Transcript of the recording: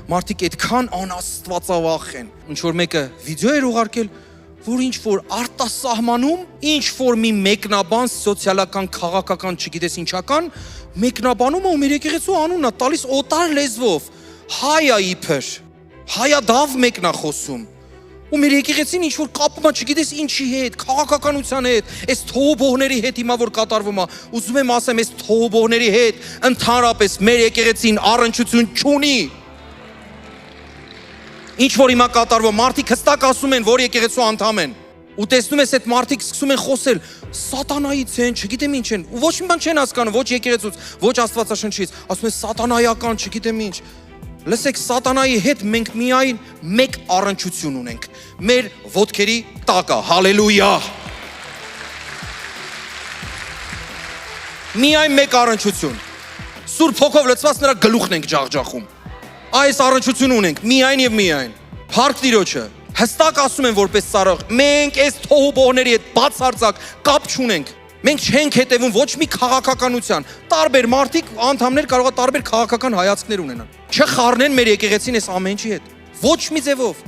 մարդիկ այդքան անաստվածավախ են։ Ինչ որ մեկը վիդեո էր ուղարկել, որ ինչ որ արտասահմանում, ինչ որ մի մեկնաբան սոցիալական, քաղաքական, չգիտես ինչական, մեկնաբանում ու մեր եկեղեցու անունն է տալիս օտար լեզվով։ Հայա իբր, հայադավ մեկնա խոսում։ Ու մեր եկեղեցին ինչ որ կապում է, չգիտես ինչի հետ, քաղաքականության հետ, այս թողոբողների հետ հիմա որ կատարվում է, ուզում եմ ասեմ, այս թողոբողների հետ ընդհանրապես մեր եկեղեցին առնչություն չունի։ Ինչ որ հիմա կատարվում, մարդիկ հստակ ասում են, որ եկեղեցու անդամ են։ Ու տեսնում ես այդ մարդիկ սկսում են խոսել սատանայից են, չգիտեմ ինչ են, ու ոչ մի բան չեն հասկանում, ոչ եկեղեցուց, ոչ Աստվածաշնչից, ասում են սատանայական, չգիտեմ ինչ։ Լսեք, սատանայի հետ մենք միայն մեկ առնչություն ունենք, մեր ոտքերի տակը, հալելույա։ Միայն մեկ առնչություն, Սուրբ Հոգով լցված նրա գլուխն ենք ջախջախում, այս առնչություն ունենք, միայն և միայն, փառք Տիրոջը, հստակ ասում են որպես ծառայող, մենք այս թողոբողների հետ բացարձակ կապ չունենք, մենք չենք հետևում ոչ մի քաղաքականության, տարբեր մարդիկ, անդամներ կարող է տարբեր քաղաքական հայացքներ ունենան, չխառնեն մեր եկեղեցին այս ամենի հետ, ոչ մի ձևով։